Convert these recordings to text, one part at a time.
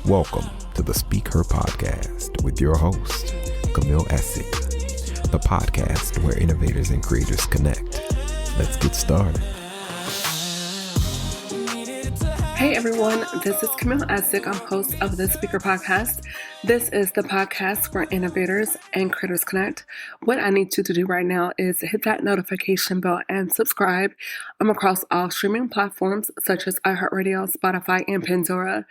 Welcome to the Speak Her podcast with your host, Camille Essick, the podcast where innovators and creators connect. Let's get started. Hey everyone, this is Camille Essick. I'm host of the Speaker Podcast. This is the podcast where innovators and creators connect. What I need you to do right now is hit that notification bell and subscribe. I'm across all streaming platforms such as iHeartRadio, Spotify, and Pandora.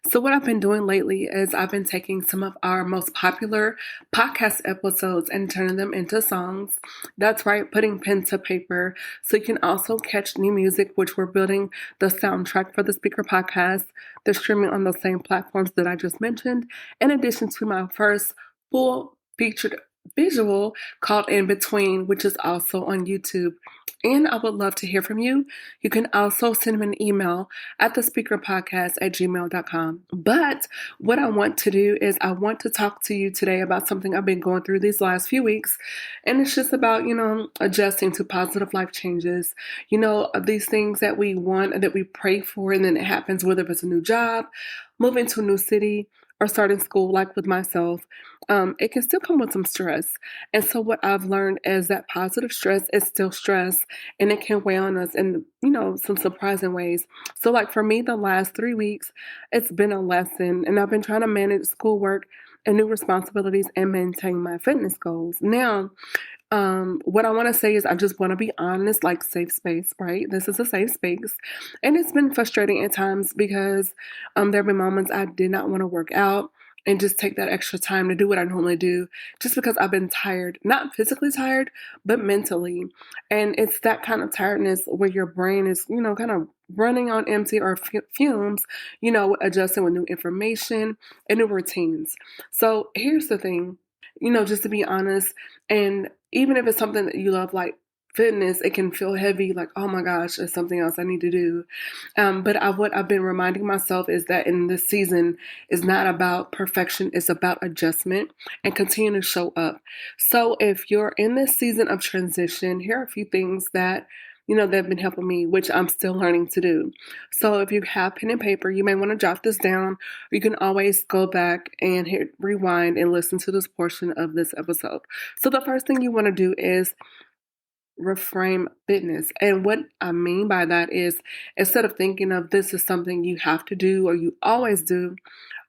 So what I've been doing lately is I've been taking some of our most popular podcast episodes and turning them into songs. That's right, putting pen to paper. So you can also catch new music, which we're building the soundtrack for the Speaker Podcast. They're streaming on the same platforms that I just mentioned, in addition to my first full featured visual called In Between, which is also on YouTube. And I would love to hear from you. You can also send me an email at thespeakerpodcast@gmail.com. But what I want to do is I want to talk to you today about something I've been going through these last few weeks. And it's just about, adjusting to positive life changes. These things that we want and that we pray for, and then it happens, whether it's a new job, moving to a new city, or starting school, like with myself, it can still come with some stress. And so what I've learned is that positive stress is still stress, and it can weigh on us in, some surprising ways. So like for me, the last 3 weeks, it's been a lesson, and I've been trying to manage schoolwork and new responsibilities and maintain my fitness goals. Now, what I want to say is I just want to be honest, like safe space, right? This is a safe space. And it's been frustrating at times because there have been moments I did not want to work out and just take that extra time to do what I normally do just because I've been tired, not physically tired, but mentally. And it's that kind of tiredness where your brain is, kind of running on empty or fumes, adjusting with new information and new routines. So here's the thing. Just to be honest, and even if it's something that you love, like fitness, it can feel heavy, like, oh my gosh, there's something else I need to do. But what I've been reminding myself is that in this season is not about perfection, it's about adjustment and continue to show up. So if you're in this season of transition, here are a few things that they've been helping me, which I'm still learning to do. So if you have pen and paper, you may want to jot this down. Or you can always go back and hit rewind and listen to this portion of this episode. So the first thing you want to do is reframe fitness. And what I mean by that is instead of thinking of this is something you have to do or you always do,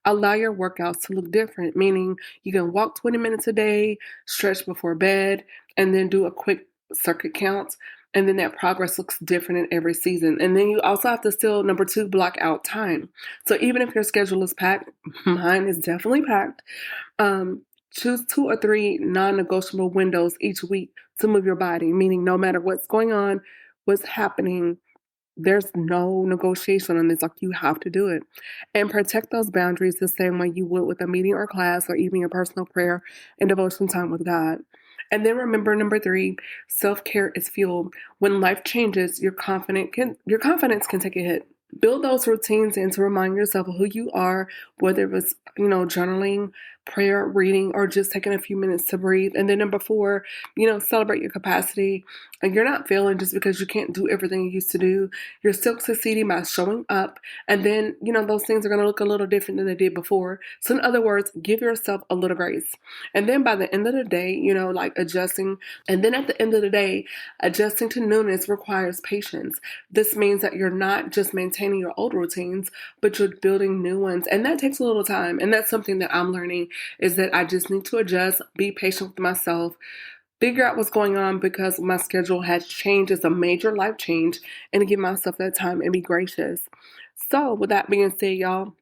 allow your workouts to look different, meaning you can walk 20 minutes a day, stretch before bed, and then do a quick circuit count. And then that progress looks different in every season. And then you also have to still, number 2, block out time. So even if your schedule is packed, mine is definitely packed, choose 2 or 3 non-negotiable windows each week to move your body, meaning no matter what's going on, what's happening, there's no negotiation on this. Like you have to do it. And protect those boundaries the same way you would with a meeting or class or even your personal prayer and devotion time with God. And then remember, number 3, self-care is fuel. When life changes, your confidence can take a hit. Build those routines in to remind yourself of who you are, whether it was, journaling, prayer, reading, or just taking a few minutes to breathe. And then number 4, celebrate your capacity. And you're not failing just because you can't do everything you used to do. You're still succeeding by showing up. And then, those things are going to look a little different than they did before. So in other words, give yourself a little grace. And then by the end of the day, like adjusting. And then at the end of the day, adjusting to newness requires patience. This means that you're not just maintaining your old routines, but you're building new ones. And that takes a little time. And that's something that I'm learning is that I just need to adjust, be patient with myself, figure out what's going on because my schedule has changed. It's a major life change, and to give myself that time and be gracious. So with that being said, y'all,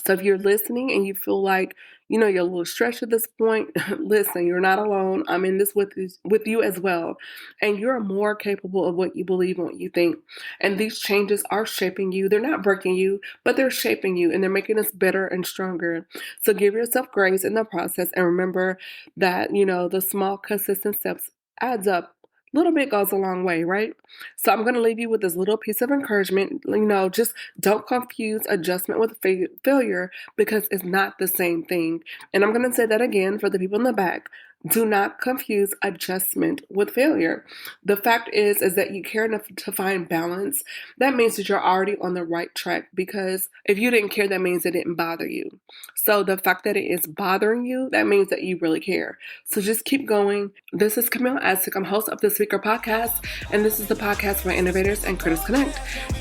so if you're listening and you feel like, you're a little stretched at this point, listen, you're not alone. I'm in this with you as well. And you're more capable of what you believe and what you think. And these changes are shaping you. They're not breaking you, but they're shaping you and they're making us better and stronger. So give yourself grace in the process and remember that, the small consistent steps adds up. Little bit goes a long way, right? So I'm going to leave you with this little piece of encouragement. Just don't confuse adjustment with failure because it's not the same thing. And I'm going to say that again for the people in the back. Do not confuse adjustment with failure. The fact is that you care enough to find balance. That means that you're already on the right track, because if you didn't care, that means it didn't bother you. So the fact that it is bothering you, that means that you really care. So just keep going. This is Camille Essick. I'm host of the Speaker Podcast, and this is the podcast where innovators and critics connect.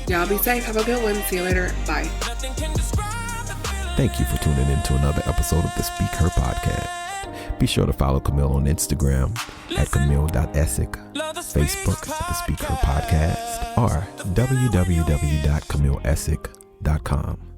Y'all be safe. Have a good one. See you later. Bye. Thank you for tuning in to another episode of the Speak Her Podcast. Be sure to follow Camille on Instagram at camille.essick, Facebook at the Speak Her Podcast, or www.camilleessick.com.